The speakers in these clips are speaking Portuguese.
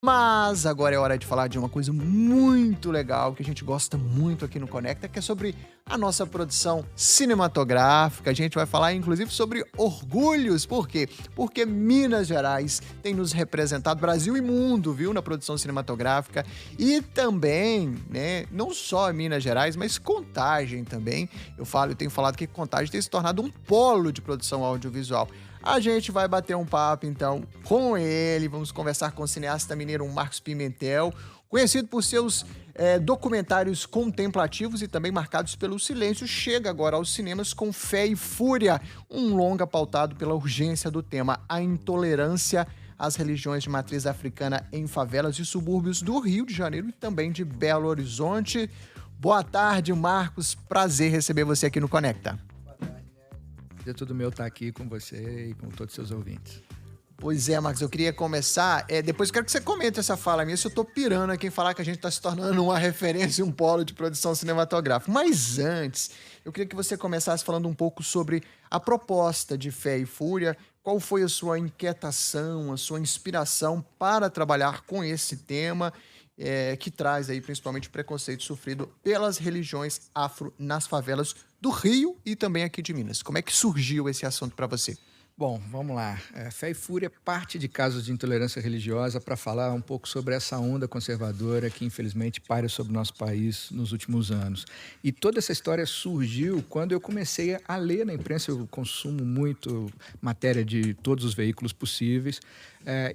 Mas agora é hora de falar de uma coisa muito legal que a gente gosta muito aqui no Conecta, que é sobre a nossa produção cinematográfica. A gente vai falar inclusive sobre orgulhos. Por quê? Porque Minas Gerais tem nos representado Brasil e mundo, viu, na produção cinematográfica. E também, né, não só Minas Gerais, mas Contagem também. Eu tenho falado que Contagem tem se tornado um polo de produção audiovisual. A gente vai bater um papo, então, com ele. Vamos conversar com o cineasta mineiro Marcos Pimentel, conhecido por seus documentários contemplativos e também marcados pelo silêncio. Chega agora aos cinemas com Fé e Fúria, um longa pautado pela urgência do tema, a intolerância às religiões de matriz africana em favelas e subúrbios do Rio de Janeiro e também de Belo Horizonte. Boa tarde, Marcos. Prazer receber você aqui no Conecta. É tudo meu estar aqui com você e com todos os seus ouvintes. Pois é, Marcos, eu queria começar. Depois eu quero que você comente essa fala minha, se eu tô pirando aqui em falar que a gente tá se tornando uma referência, um polo de produção cinematográfica. Mas antes, eu queria que você começasse falando um pouco sobre a proposta de Fé e Fúria. Qual foi a sua inquietação, a sua inspiração para trabalhar com esse tema, que traz aí principalmente o preconceito sofrido pelas religiões afro nas favelas do Rio e também aqui de Minas. Como é que surgiu esse assunto para você? Bom, vamos lá. Fé e Fúria parte de casos de intolerância religiosa para falar um pouco sobre essa onda conservadora que, infelizmente, paira sobre o nosso país nos últimos anos. E toda essa história surgiu quando eu comecei a ler na imprensa. Eu consumo muito matéria de todos os veículos possíveis,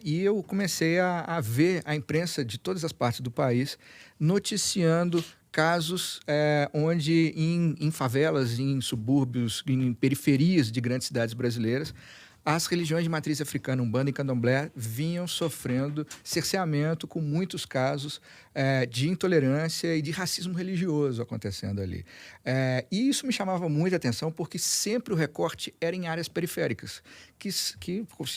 e eu comecei a ver a imprensa de todas as partes do país noticiando casos onde em favelas, em subúrbios, em periferias de grandes cidades brasileiras, as religiões de matriz africana, Umbanda e Candomblé, vinham sofrendo cerceamento, com muitos casos de intolerância e de racismo religioso acontecendo ali. E isso me chamava muita atenção, porque sempre o recorte era em áreas periféricas, que se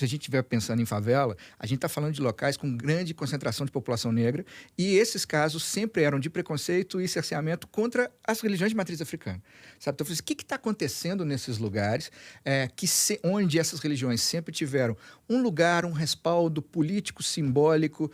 a gente estiver pensando em favela, a gente está falando de locais com grande concentração de população negra, e esses casos sempre eram de preconceito e cerceamento contra as religiões de matriz africana. Sabe? Então, eu falei assim, o que está acontecendo nesses lugares onde essas religiões sempre tiveram um lugar, um respaldo político, simbólico,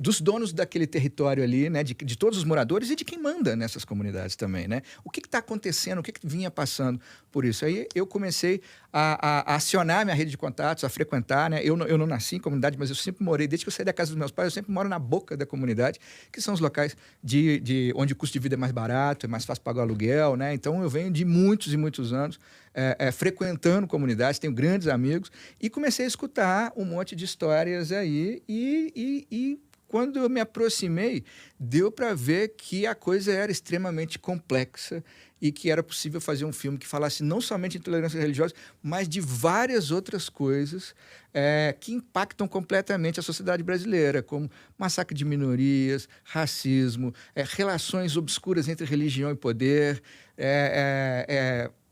dos donos daquele território ali, né, de todos os moradores e de quem manda nessas comunidades também, né? O que está acontecendo, o que vinha passando por isso? Aí eu comecei a acionar minha rede de contatos, a frequentar, né? Eu não nasci em comunidade, mas eu sempre morei, desde que eu saí da casa dos meus pais, eu sempre moro na boca da comunidade, que são os locais onde o custo de vida é mais barato, é mais fácil pagar o aluguel, né? Então eu venho de muitos e muitos anos frequentando comunidades, tenho grandes amigos, e comecei a escutar um monte de histórias aí e quando eu me aproximei, deu para ver que a coisa era extremamente complexa e que era possível fazer um filme que falasse não somente de intolerância religiosa, mas de várias outras coisas que impactam completamente a sociedade brasileira, como massacre de minorias, racismo, relações obscuras entre religião e poder,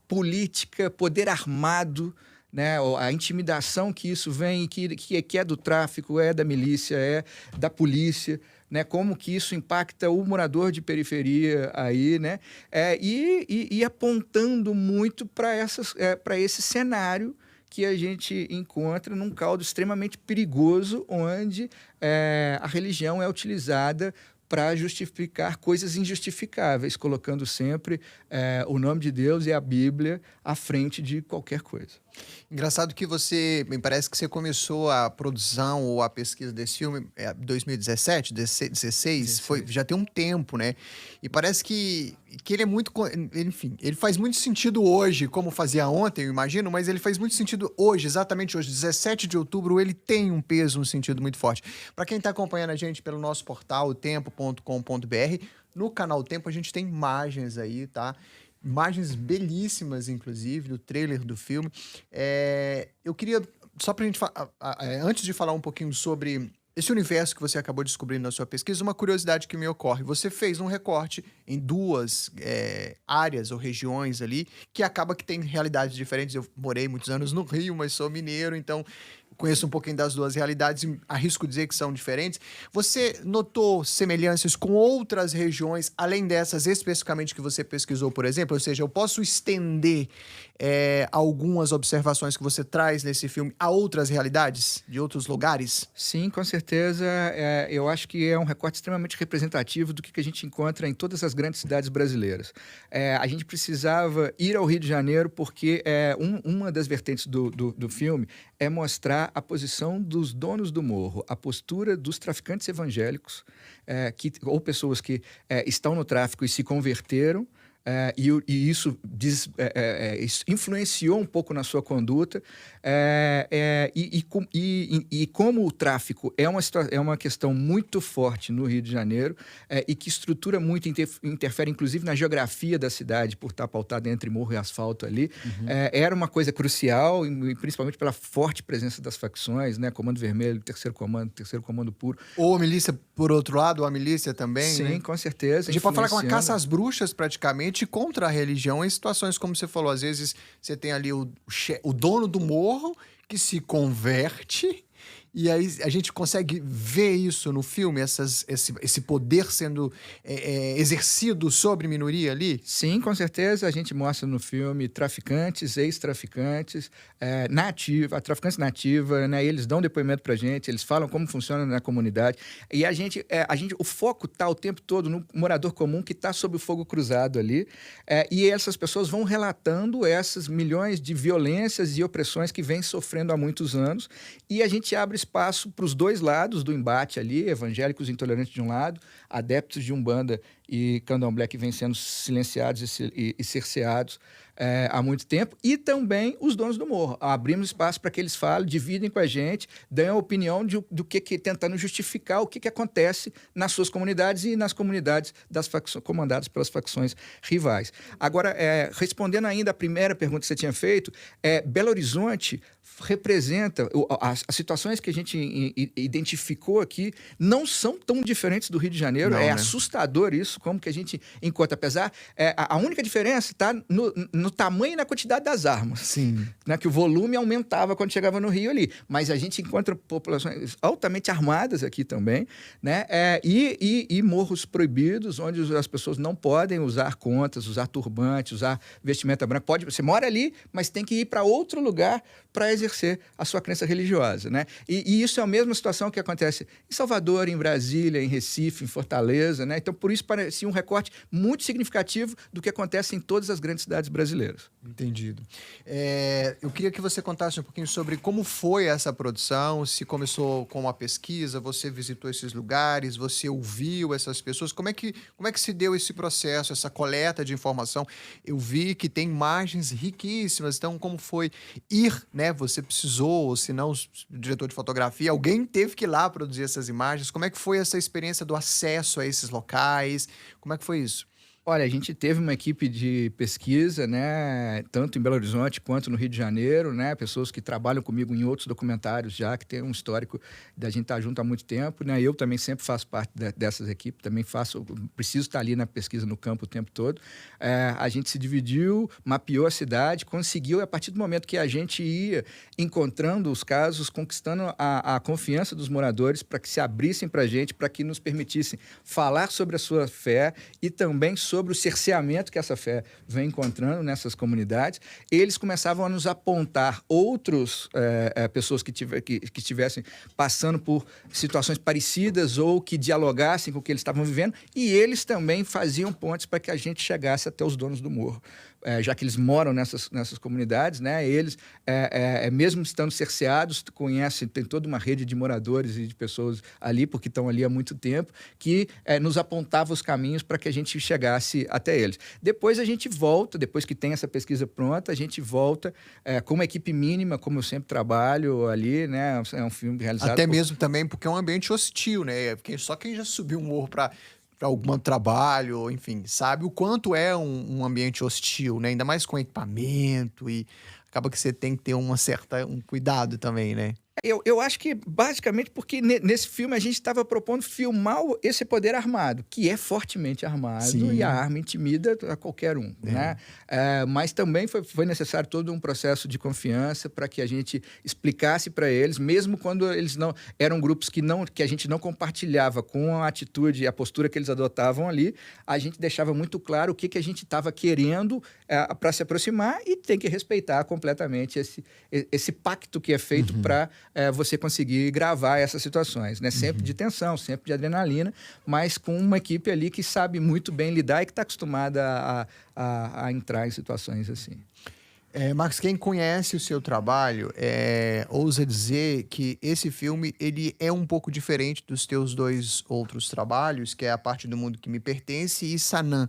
política, poder armado, né, a intimidação que isso vem, que é do tráfico, é da milícia, é da polícia, né, como que isso impacta o morador de periferia aí, né, e apontando muito para esse cenário que a gente encontra num caldo extremamente perigoso, onde a religião é utilizada para justificar coisas injustificáveis, colocando sempre o nome de Deus e a Bíblia à frente de qualquer coisa. Engraçado que me parece que você começou a produção ou a pesquisa desse filme em 2017, 16, já tem um tempo, né? E parece que ele é muito, enfim, ele faz muito sentido hoje, como fazia ontem, eu imagino, mas ele faz muito sentido hoje, exatamente hoje, 17 de outubro, ele tem um peso, um sentido muito forte. Para quem está acompanhando a gente pelo nosso portal, otempo.com.br, no canal Tempo a gente tem imagens aí, tá? Imagens belíssimas, inclusive, do trailer do filme. Eu queria, só pra gente, antes de falar um pouquinho sobre esse universo que você acabou descobrindo na sua pesquisa, uma curiosidade que me ocorre. Você fez um recorte em duas áreas ou regiões ali, que acaba que tem realidades diferentes. Eu morei muitos anos no Rio, mas sou mineiro, então conheço um pouquinho das duas realidades e arrisco dizer que são diferentes. Você notou semelhanças com outras regiões, além dessas especificamente que você pesquisou, por exemplo? Ou seja, eu posso estender algumas observações que você traz nesse filme a outras realidades de outros lugares? Sim, com certeza. Eu acho que é um recorte extremamente representativo do que a gente encontra em todas as grandes cidades brasileiras. A gente precisava ir ao Rio de Janeiro porque uma das vertentes do filme é mostrar a posição dos donos do morro, a postura dos traficantes evangélicos, ou pessoas que estão no tráfico e se converteram. Isso influenciou um pouco na sua conduta, e como o tráfico é uma questão muito forte no Rio de Janeiro, e que estrutura muito, interfere inclusive na geografia da cidade, por estar pautada entre morro e asfalto ali, era uma coisa crucial, e principalmente pela forte presença das facções, né? Comando Vermelho, Terceiro Comando Puro. Ou a milícia, por outro lado, ou a milícia também, Sim, né? com certeza. A gente pode falar que é uma caça às bruxas, praticamente, contra a religião em situações como você falou. Às vezes você tem ali o dono do morro que se converte, e aí a gente consegue ver isso no filme, esse poder sendo exercido sobre minoria ali? Sim, com certeza. A gente mostra no filme traficantes, ex-traficantes, traficantes nativa, né? Eles dão depoimento pra gente, eles falam como funciona na comunidade. E o foco está o tempo todo no morador comum que está sob o fogo cruzado ali. E essas pessoas vão relatando essas milhões de violências e opressões que vêm sofrendo há muitos anos. E a gente abre espaço para os dois lados do embate ali, evangélicos intolerantes de um lado, adeptos de Umbanda e Candomblé que vêm sendo silenciados e cerceados há muito tempo, e também os donos do morro. Abrimos espaço para que eles falem, dividem com a gente, dêem a opinião do que tentando justificar o que acontece nas suas comunidades e nas comunidades das facções comandadas pelas facções rivais. Agora, respondendo ainda a primeira pergunta que você tinha feito, Belo Horizonte representa as situações que a gente identificou aqui não são tão diferentes do Rio de Janeiro. Não, né? Assustador isso, como que a gente encontra. Apesar, a única diferença está no tamanho e na quantidade das armas. Sim. Né? Que o volume aumentava quando chegava no Rio ali. Mas a gente encontra populações altamente armadas aqui também, né? E morros proibidos, onde as pessoas não podem usar contas, usar turbante, usar vestimenta branca. Você mora ali, mas tem que ir para outro lugar para exercer a sua crença religiosa, né? E isso é a mesma situação que acontece em Salvador, em Brasília, em Recife, em Fortaleza, né? Então, por isso, parecia um recorte muito significativo do que acontece em todas as grandes cidades brasileiras. Entendido. Eu queria que você contasse um pouquinho sobre como foi essa produção, se começou com uma pesquisa, você visitou esses lugares, você ouviu essas pessoas, como é que se deu esse processo, essa coleta de informação? Eu vi que tem imagens riquíssimas, então como foi ir, né? Você precisou, ou se não, o diretor de fotografia, alguém teve que ir lá produzir essas imagens. Como é que foi essa experiência do acesso a esses locais? Como é que foi isso? Olha, a gente teve uma equipe de pesquisa, né, tanto em Belo Horizonte quanto no Rio de Janeiro, né, pessoas que trabalham comigo em outros documentários já, que tem um histórico da gente estar junto há muito tempo, né, eu também sempre faço parte dessas equipes, também preciso estar ali na pesquisa no campo o tempo todo. A gente se dividiu, mapeou a cidade, conseguiu, a partir do momento que a gente ia encontrando os casos, conquistando a confiança dos moradores para que se abrissem para a gente, para que nos permitissem falar sobre a sua fé e também sobre o cerceamento que essa fé vem encontrando nessas comunidades. Eles começavam a nos apontar outras pessoas que estivessem passando por situações parecidas ou que dialogassem com o que eles estavam vivendo, e eles também faziam pontes para que a gente chegasse até os donos do morro. Já que eles moram nessas comunidades, né? Eles, mesmo estando cerceados, conhecem, tem toda uma rede de moradores e de pessoas ali, porque estão ali há muito tempo, que nos apontava os caminhos para que a gente chegasse até eles. Depois a gente volta, depois que tem essa pesquisa pronta, a gente volta com uma equipe mínima, como eu sempre trabalho ali, né? É um filme realizado... Até mesmo também porque é um ambiente hostil, né? Porque só quem já subiu um morro para algum trabalho, enfim, sabe o quanto é um ambiente hostil, né? Ainda mais com equipamento, e acaba que você tem que ter um cuidado também, né? Eu acho que, basicamente, porque nesse filme a gente estava propondo filmar esse poder armado, que é fortemente armado e a Sim. arma intimida a qualquer um, né? Mas também foi necessário todo um processo de confiança para que a gente explicasse para eles, mesmo quando eles não eram grupos que a gente não compartilhava com a atitude e a postura que eles adotavam ali, a gente deixava muito claro o que a gente estava querendo para se aproximar e tem que respeitar completamente esse pacto que é feito para você conseguir gravar essas situações, né? Sempre de tensão, sempre de adrenalina, mas com uma equipe ali que sabe muito bem lidar e que está acostumada a entrar em situações assim. Marcos, quem conhece o seu trabalho ousa dizer que esse filme ele é um pouco diferente dos teus dois outros trabalhos, que é A Parte do Mundo que Me Pertence e Sanam.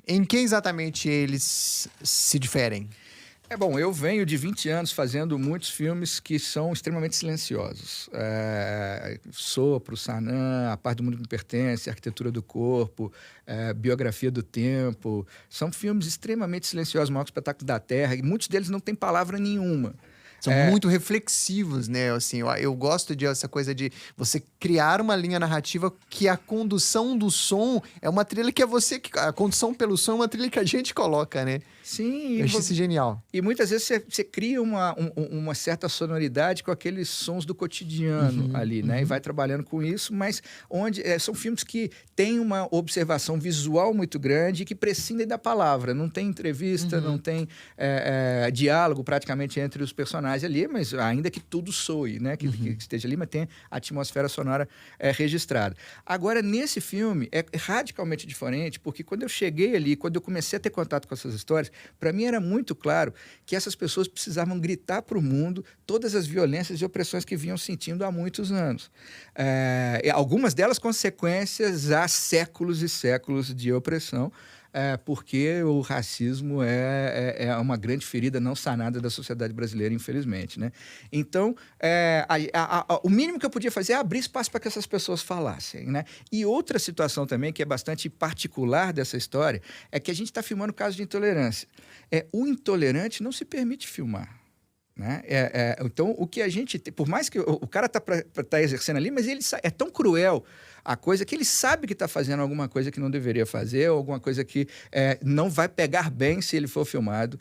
Em que exatamente eles se diferem? Bom, eu venho de 20 anos fazendo muitos filmes que são extremamente silenciosos. Sopro, Sanam, A Parte do Mundo que Me Pertence, Arquitetura do Corpo, Biografia do Tempo. São filmes extremamente silenciosos, o maior espetáculo da Terra, e muitos deles não têm palavra nenhuma. São muito reflexivos, né? Assim, eu gosto dessa coisa de você criar uma linha narrativa que a condução do som é uma trilha que é você que... A condução pelo som é uma trilha que a gente coloca, né? Sim, Eu achei isso genial. E muitas vezes você cria uma certa sonoridade com aqueles sons do cotidiano ali, né? E vai trabalhando com isso, mas são filmes que têm uma observação visual muito grande e que prescindem da palavra. Não tem entrevista, não tem diálogo praticamente entre os personagens ali, mas ainda que tudo soe, né? Que esteja ali, mas tem a atmosfera sonora registrada. Agora, nesse filme, é radicalmente diferente, porque quando eu cheguei ali, quando eu comecei a ter contato com essas histórias, para mim era muito claro que essas pessoas precisavam gritar para o mundo todas as violências e opressões que vinham sentindo há muitos anos. Algumas delas consequências há séculos e séculos de opressão, porque o racismo é uma grande ferida não sanada da sociedade brasileira, infelizmente, né? Então, o mínimo que eu podia fazer é abrir espaço para que essas pessoas falassem, né? E outra situação também, que é bastante particular dessa história, é que a gente está filmando casos de intolerância. O intolerante não se permite filmar. Né? Então, o que a gente... Por mais que o cara tá exercendo ali, mas ele é tão cruel a coisa que ele sabe que está fazendo alguma coisa que não deveria fazer, ou alguma coisa que não vai pegar bem se ele for filmado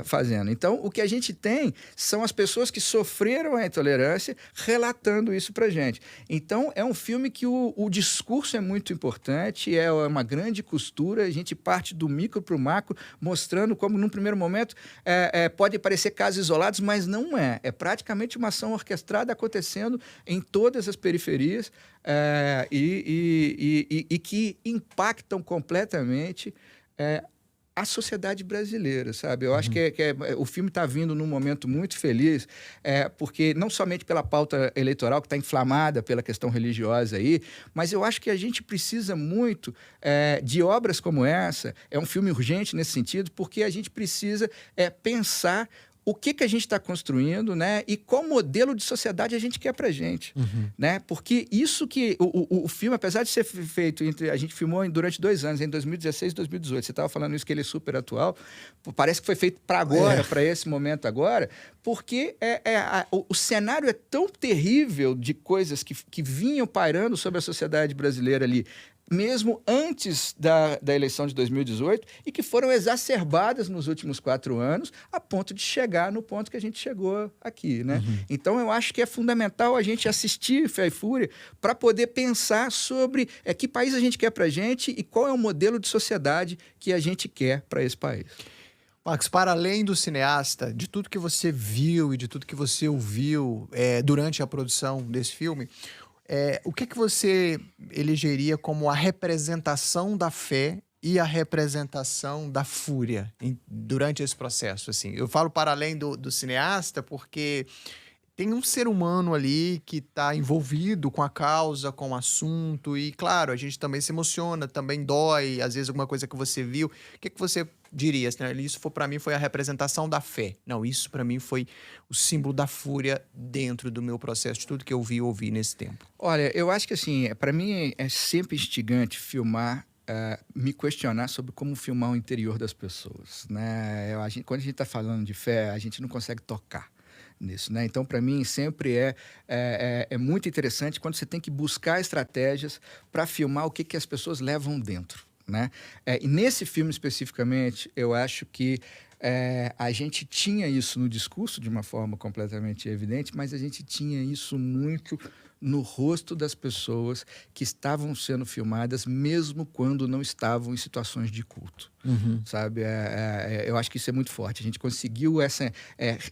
fazendo. Então, o que a gente tem são as pessoas que sofreram a intolerância relatando isso pra gente. Então, é um filme que o discurso é muito importante, é uma grande costura, a gente parte do micro para o macro, mostrando como, num primeiro momento, pode parecer casos isolados, mas não é. É praticamente uma ação orquestrada acontecendo em todas as periferias, e que impactam completamente a sociedade brasileira, sabe? Eu acho que o filme está vindo num momento muito feliz, porque não somente pela pauta eleitoral, que está inflamada pela questão religiosa aí, mas eu acho que a gente precisa muito de obras como essa. É um filme urgente nesse sentido, porque a gente precisa pensar o que a gente está construindo, né? E qual modelo de sociedade a gente quer para a gente. Né? Porque isso que... O filme, apesar de ser feito... A gente filmou durante 2 anos, em 2016 e 2018. Você estava falando isso, que ele é super atual. Parece que foi feito para agora, para esse momento agora, porque o cenário é tão terrível de coisas que vinham pairando sobre a sociedade brasileira ali, mesmo antes da eleição de 2018, e que foram exacerbadas nos últimos 4 anos, a ponto de chegar no ponto que a gente chegou aqui, né? Então, eu acho que é fundamental a gente assistir Fé e Fúria para poder pensar sobre que país a gente quer para a gente e qual é o modelo de sociedade que a gente quer para esse país. Marcos, para além do cineasta, de tudo que você viu e de tudo que você ouviu durante a produção desse filme, o que você elegeria como a representação da fé e a representação da fúria durante esse processo? Assim, eu falo para além do cineasta porque tem um ser humano ali que está envolvido com a causa, com o assunto, e claro, a gente também se emociona, também dói, às vezes alguma coisa que você viu. O que você diria? Né? Isso para mim foi a representação da fé. Não, isso para mim foi o símbolo da fúria dentro do meu processo, de tudo que eu vi e ouvi nesse tempo. Olha, eu acho que assim, para mim é sempre instigante filmar, me questionar sobre como filmar o interior das pessoas, né? Quando a gente está falando de fé, a gente não consegue tocar. nisso, né? Então, para mim, sempre é muito interessante quando você tem que buscar estratégias para filmar o que as pessoas levam dentro, né? E nesse filme especificamente, eu acho que a gente tinha isso no discurso de uma forma completamente evidente, mas a gente tinha isso muito no rosto das pessoas que estavam sendo filmadas, mesmo quando não estavam em situações de culto. Sabe? Eu acho que isso é muito forte. A gente conseguiu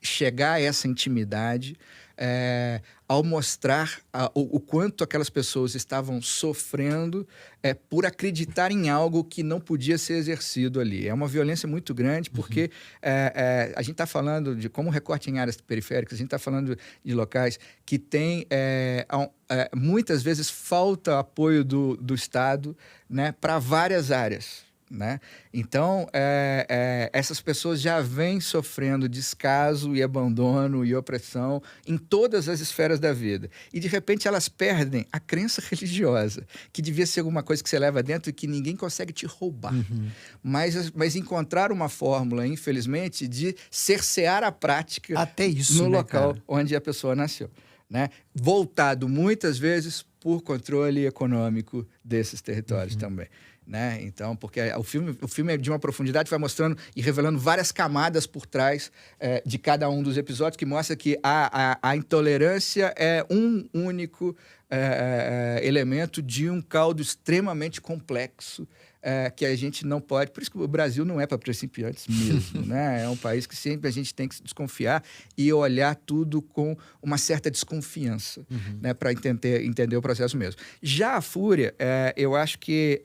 chegar a essa intimidade ao mostrar o quanto aquelas pessoas estavam sofrendo por acreditar em algo que não podia ser exercido ali. É uma violência muito grande, porque a gente está falando de como recorte em áreas periféricas, a gente está falando de locais que têm, muitas vezes, falta apoio do Estado, né, para várias áreas. Né? Então, essas pessoas já vêm sofrendo descaso e abandono e opressão em todas as esferas da vida. E, de repente, elas perdem a crença religiosa, que devia ser alguma coisa que você leva dentro e que ninguém consegue te roubar. Mas encontrar uma fórmula, infelizmente, de cercear a prática até isso, no local cara? Onde a pessoa nasceu. Né? Voltado, muitas vezes, por controle econômico desses territórios também. Né? Então, porque o filme é de uma profundidade, vai mostrando e revelando várias camadas por trás de cada um dos episódios, que mostra que a intolerância é um único elemento de um caldo extremamente complexo, que a gente não pode... Por isso que o Brasil não é para principiantes mesmo, né? É um país que sempre a gente tem que se desconfiar e olhar tudo com uma certa desconfiança, né? Para entender o processo mesmo. Já a Fúria, eu acho que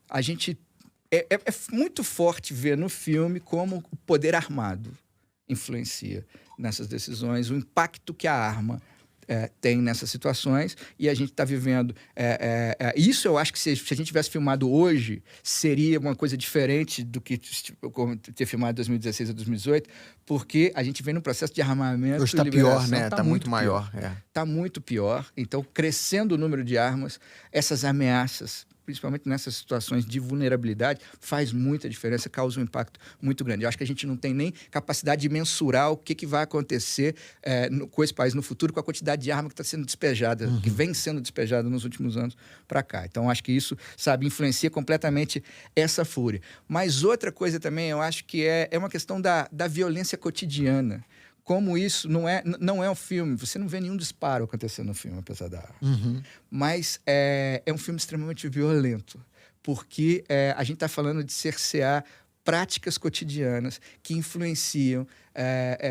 a gente... É muito forte ver no filme como o poder armado influencia nessas decisões, o impacto que a arma tem nessas situações, e a gente está vivendo... isso eu acho que se a gente tivesse filmado hoje, seria uma coisa diferente do que ter filmado em 2016 ou 2018, porque a gente vem num processo de armamento... Hoje está pior, né? Está muito maior. Está muito pior. Então, crescendo o número de armas, essas ameaças, principalmente nessas situações de vulnerabilidade, faz muita diferença, causa um impacto muito grande. Eu acho que a gente não tem nem capacidade de mensurar o que vai acontecer com esse país no futuro, com a quantidade de arma que está sendo despejada, que vem sendo despejada nos últimos anos para cá. Então, acho que isso, influencia completamente essa fúria. Mas outra coisa também, eu acho que é uma questão da violência cotidiana. Como isso não é um filme, você não vê nenhum disparo acontecendo no filme, apesar da arma. Mas é um filme extremamente violento, porque a gente está falando de cercear práticas cotidianas que influenciam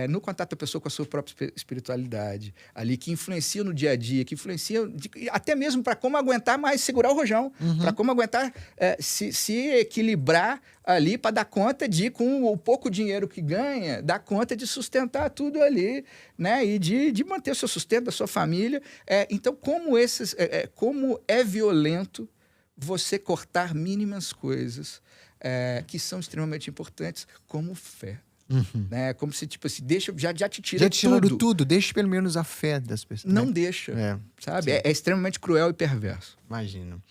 no contato da pessoa com a sua própria espiritualidade, ali, que influenciam no dia a dia, que influenciam até mesmo para como aguentar mais, segurar o rojão, para como aguentar se equilibrar ali para dar conta de, com o pouco dinheiro que ganha, dar conta de sustentar tudo ali, né? E de manter o seu sustento, da sua família. Então, como é violento você cortar mínimas coisas que são extremamente importantes, como fé. Né? Como se, tipo assim, já te tira tudo. Deixa pelo menos a fé das pessoas. Não deixa, sabe? É extremamente cruel e perverso. Imagino.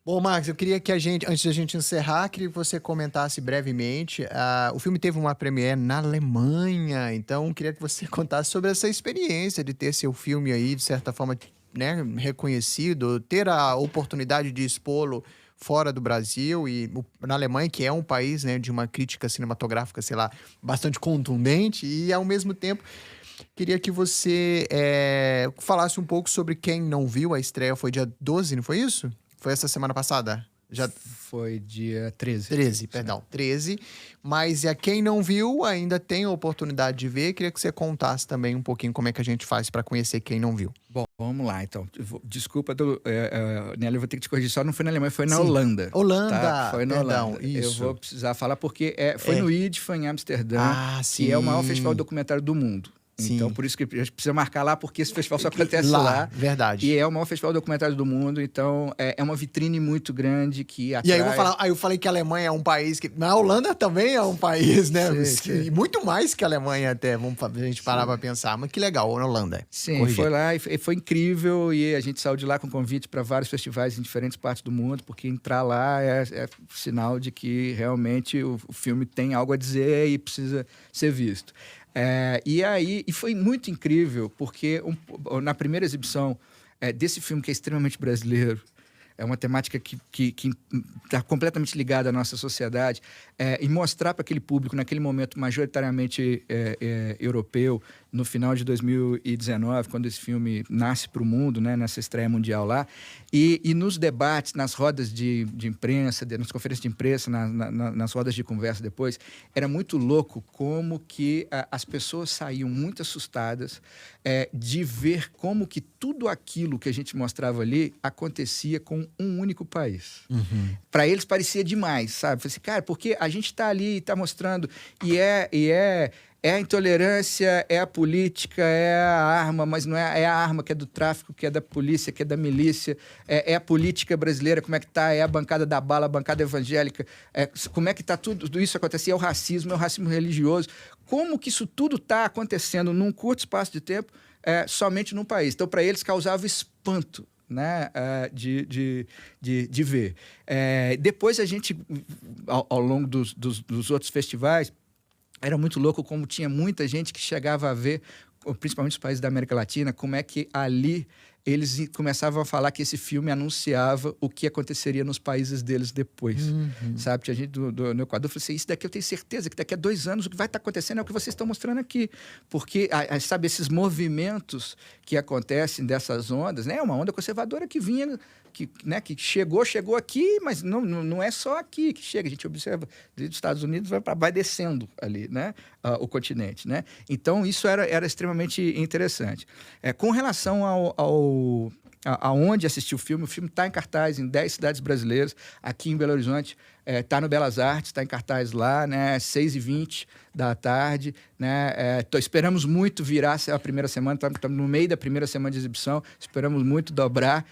Bom, Marcos, eu queria que antes da gente encerrar, queria que você comentasse brevemente. O filme teve uma premiere na Alemanha, então queria que você contasse sobre essa experiência de ter seu filme aí, de certa forma, né, reconhecido, ter a oportunidade de expô-lo fora do Brasil e na Alemanha, que é um país, né, de uma crítica cinematográfica, sei lá, bastante contundente, e ao mesmo tempo queria que você falasse um pouco sobre quem não viu. A estreia foi dia 12, não foi isso? Foi essa semana passada? Foi dia 13. 13. Mas quem não viu ainda tem a oportunidade de ver. Queria que você contasse também um pouquinho como é que a gente faz para conhecer quem não viu. Bom, vamos lá, então. Desculpa, Nelly, eu vou ter que te corrigir. Só não foi na Alemanha, foi na Holanda. Tá? Foi na Holanda. Isso. Eu vou precisar falar porque foi no IDFA, em Amsterdã, que é o maior festival documentário do mundo. Sim. Então, por isso que a gente precisa marcar lá, porque esse festival só acontece lá. Verdade. E é o maior festival documentário do mundo, então é uma vitrine muito grande que atrai... E aí eu falei que a Alemanha é um país que... Mas a Holanda também é um país, né? Sim. Muito mais que a Alemanha até, a gente parar pra pensar. Mas que legal, a Holanda. Sim, foi lá e foi incrível, e a gente saiu de lá com convite para vários festivais em diferentes partes do mundo, porque entrar lá é sinal de que realmente o filme tem algo a dizer e precisa ser visto. E foi muito incrível, porque na primeira exibição desse filme, que é extremamente brasileiro, é uma temática que está completamente ligada à nossa sociedade, e mostrar para aquele público, naquele momento majoritariamente europeu, no final de 2019, quando esse filme nasce para o mundo, né, nessa estreia mundial lá, e nos debates, nas rodas de imprensa, nas conferências de imprensa, nas rodas de conversa depois, era muito louco como que as pessoas saíam muito assustadas de ver como que tudo aquilo que a gente mostrava ali acontecia com um único país. Uhum. Para eles parecia demais, sabe? Falei assim, cara, porque a gente está ali e está mostrando, é a intolerância, é a política, é a arma, mas não é a arma que é do tráfico, que é da polícia, que é da milícia, é a política brasileira, como é que está, é a bancada da bala, a bancada evangélica, como é que está tudo isso acontecendo, é o racismo religioso, como que isso tudo está acontecendo num curto espaço de tempo, somente num país. Então, para eles, causava espanto, né, de ver. Depois a gente, ao longo dos outros festivais, era muito louco como tinha muita gente que chegava a ver, principalmente os países da América Latina, como é que ali eles começavam a falar que esse filme anunciava o que aconteceria nos países deles depois. Uhum. Sabe? Tinha gente no Equador falou assim, isso daqui eu tenho certeza que daqui a 2 anos o que vai estar acontecendo é o que vocês estão mostrando aqui. Porque, sabe, esses movimentos que acontecem dessas ondas, né? É uma onda conservadora que vinha... que chegou aqui, mas não é só aqui que chega. A gente observa, dos Estados Unidos vai descendo ali, né, o continente, né? Então, isso era extremamente interessante. Com relação aonde assistir o filme está em cartaz em 10 cidades brasileiras. Aqui em Belo Horizonte está no Belas Artes, está em cartaz lá, né, 6h20 da tarde, né? Esperamos muito virar a primeira semana, estamos no meio da primeira semana de exibição, esperamos muito dobrar,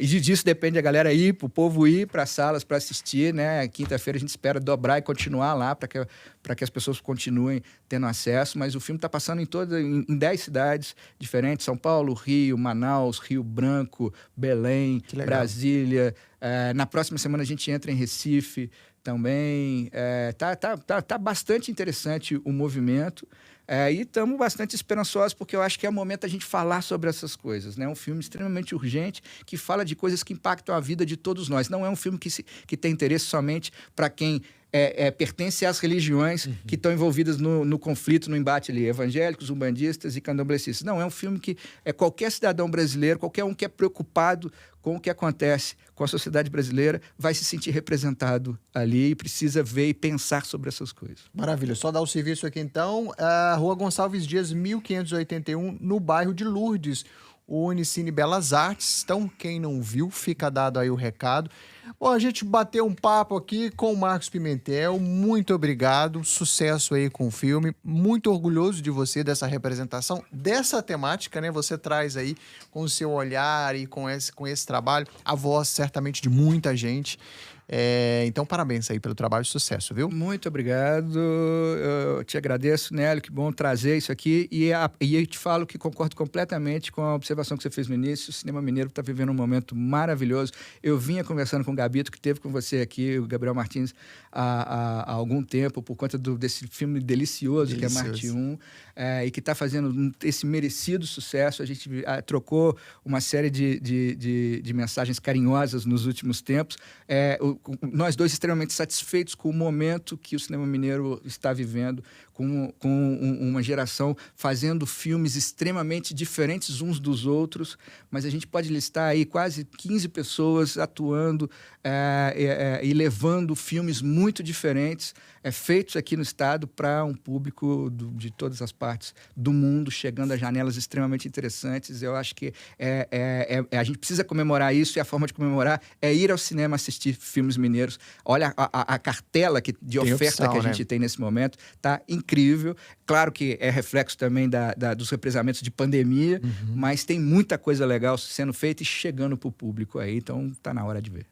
e disso depende a galera ir, o povo ir para as salas para assistir, né? Quinta-feira a gente espera dobrar e continuar lá para que as pessoas continuem tendo acesso, mas o filme está passando em 10 cidades diferentes, São Paulo, Rio, Manaus, Rio Branco, Belém, Brasília. Na próxima semana a gente entra em Recife também. Tá bastante interessante o movimento. E estamos bastante esperançosos, porque eu acho que é o momento da gente falar sobre essas coisas, né? É um filme extremamente urgente, que fala de coisas que impactam a vida de todos nós. Não é um filme que tem interesse somente para quem pertence às religiões que estão envolvidas no conflito, no embate ali, evangélicos, umbandistas e candomblecistas. Não, é um filme que qualquer cidadão brasileiro, qualquer um que é preocupado com o que acontece com a sociedade brasileira, vai se sentir representado ali e precisa ver e pensar sobre essas coisas. Maravilha. Só dar o serviço aqui, então. Rua Gonçalves Dias, 1581, no bairro de Lourdes, o Unicine Belas Artes. Então, quem não viu, fica dado aí o recado. Bom, a gente bateu um papo aqui com o Marcos Pimentel. Muito obrigado. Sucesso aí com o filme. Muito orgulhoso de você, dessa representação, dessa temática, né? Você traz aí com o seu olhar e com esse trabalho a voz, certamente, de muita gente. Então, parabéns aí pelo trabalho, sucesso, viu? Muito obrigado, eu te agradeço, Nélio, que bom trazer isso aqui, e eu te falo que concordo completamente com a observação que você fez no início. O cinema mineiro está vivendo um momento maravilhoso. Eu vinha conversando com o Gabito, que esteve com você aqui, o Gabriel Martins, há algum tempo, por conta desse filme delicioso, que é Marte 1, e que está fazendo esse merecido sucesso. A gente trocou uma série de mensagens carinhosas nos últimos tempos. Nós dois extremamente satisfeitos com o momento que o cinema mineiro está vivendo, com uma geração fazendo filmes extremamente diferentes uns dos outros, mas a gente pode listar aí quase 15 pessoas atuando e levando filmes muito diferentes, feitos aqui no estado para um público de todas as partes do mundo, chegando a janelas extremamente interessantes. Eu acho que a gente precisa comemorar isso, e a forma de comemorar é ir ao cinema assistir filmes mineiros. Olha a cartela de oferta que a gente tem nesse momento, tá incrível. Claro que é reflexo também dos represamentos de pandemia, mas tem muita coisa legal sendo feita e chegando para o público aí, então tá na hora de ver.